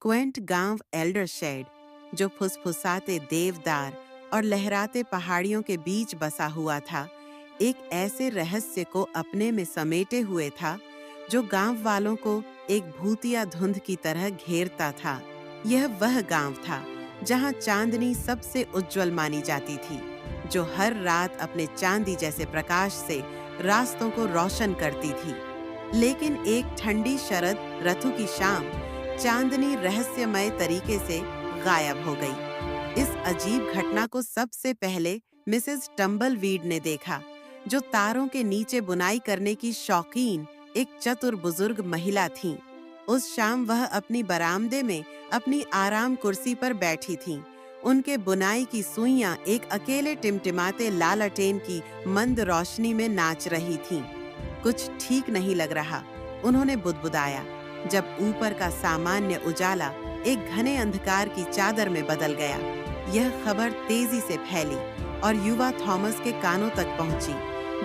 Quint गांव एल्डरशेड, जो फुसफुसाते देवदार और लहराते पहाड़ियों के बीच बसा हुआ था, एक ऐसे रहस्य को अपने में समेटे हुए था जो गांव वालों को एक भूतिया धुंध की तरह घेरता था। यह वह गांव था जहां चांदनी सबसे उज्जवल मानी जाती थी, जो हर रात अपने चांदी जैसे प्रकाश से रास्तों को रोशन करती थी। लेकिन एक ठंडी शरद ऋतु की शाम चांदनी रहस्यमय तरीके से गायब हो गई। इस अजीब घटना को सबसे पहले मिसेस टम्बलवीड ने देखा, जो तारों के नीचे बुनाई करने की शौकीन एक चतुर बुजुर्ग महिला थीं। उस शाम वह अपनी बरामदे में अपनी आराम कुर्सी पर बैठी थीं। उनके बुनाई की सुइयां एक अकेले टिमटिमाते लालटेन की मंद रोशनी में नाच रही थीं। कुछ ठीक नहीं लग रहा, उन्होंने बुदबुदाया, जब ऊपर का सामान्य उजाला एक घने अंधकार की चादर में बदल गया। यह खबर तेजी से फैली और युवा थॉमस के कानों तक पहुंची,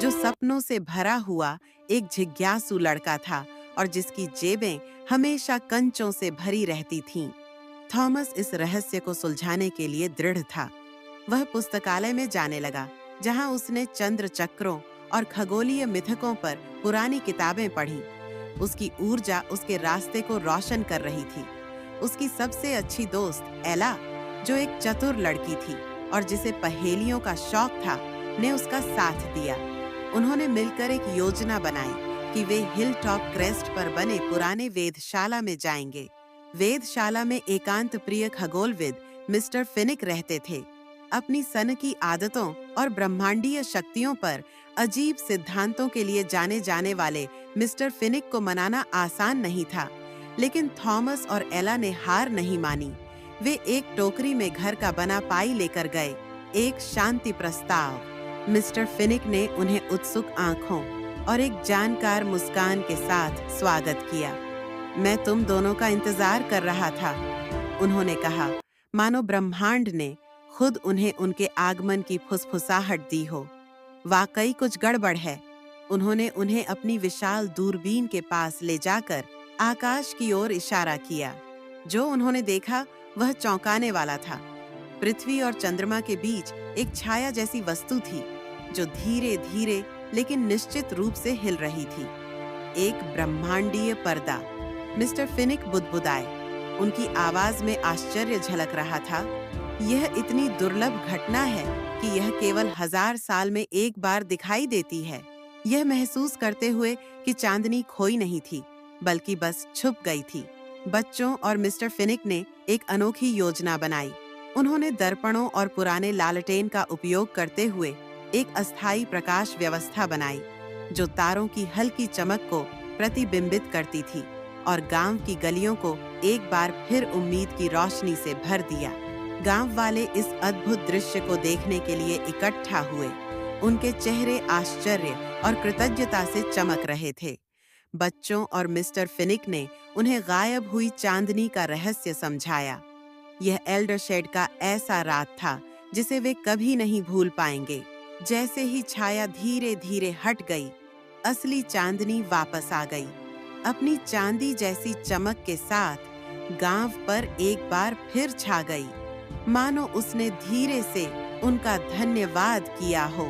जो सपनों से भरा हुआ एक जिज्ञासु लड़का था और जिसकी जेबें हमेशा कंचों से भरी रहती थीं। थॉमस इस रहस्य को सुलझाने के लिए दृढ़ था। वह पुस्तकालय में जाने लगा, जहां उसने चंद्र चक्रों और खगोलीय मिथकों पर पुरानी किताबें पढ़ी। उसकी ऊर्जा उसके रास्ते को रोशन कर रही थी। उसकी सबसे अच्छी दोस्त एला, जो एक चतुर लड़की थी और जिसे पहेलियों का शौक था, ने उसका साथ दिया। उन्होंने मिलकर एक योजना बनाई कि वे हिल टॉप क्रेस्ट पर बने पुराने वेधशाला में जाएंगे। वेधशाला में एकांत प्रिय खगोलविद मिस्टर फिनिक रहते थे। अपनी सनकी आदतों और ब्रह्मांडीय शक्तियों पर अजीब सिद्धांतों के लिए जाने जाने वाले मिस्टर फिनिक को मनाना आसान नहीं था, लेकिन थॉमस और एला ने हार नहीं मानी। वे एक टोकरी में घर का बना पाई लेकर गए, एक शांति प्रस्ताव। मिस्टर फिनिक ने उन्हें उत्सुक आंखों और एक जानकार मुस्कान के साथ स्वागत किया। मैं तुम दोनों का इंतजार कर रहा था, उन्होंने कहा, मानो ब्रह्मांड ने खुद उन्हें उनके आगमन की फुसफुसाहट दी हो। वाकई कुछ गड़बड़ है। उन्होंने उन्हें अपनी विशाल दूरबीन के पास ले जाकर आकाश की ओर इशारा किया। जो उन्होंने देखा वह चौंकाने वाला था। पृथ्वी और चंद्रमा के बीच एक छाया जैसी वस्तु थी, जो धीरे धीरे लेकिन निश्चित रूप से हिल रही थी। एक ब्रह्मांडीय पर्दा। मिस्टर फिनिक बुदबुदाए। उनकी आवाज में आश्चर्य झलक रहा था। यह इतनी दुर्लभ घटना है कि यह केवल 1000 साल में एक बार दिखाई देती है। यह महसूस करते हुए कि चांदनी खोई नहीं थी, बल्कि बस छुप गई थी, बच्चों और मिस्टर फिनिक ने एक अनोखी योजना बनाई। उन्होंने दर्पणों और पुराने लालटेन का उपयोग करते हुए एक अस्थायी प्रकाश व्यवस्था बनाई, जो तारों की हल्की चमक को प्रतिबिंबित करती थी और गांव की गलियों को एक बार फिर उम्मीद की रोशनी से भर दिया। गांव वाले इस अद्भुत दृश्य को देखने के लिए इकट्ठा हुए। उनके चेहरे आश्चर्य और कृतज्ञता से चमक रहे थे। बच्चों और मिस्टर फिनिक ने उन्हें गायब हुई चांदनी का रहस्य समझाया। यह एल्डरशेड का ऐसा रात था जिसे वे कभी नहीं भूल पाएंगे। जैसे ही छाया धीरे धीरे हट गई, असली चांदनी वापस आ गई, अपनी चांदी जैसी चमक के साथ गांव पर एक बार फिर छा गई, मानो उसने धीरे से उनका धन्यवाद किया हो।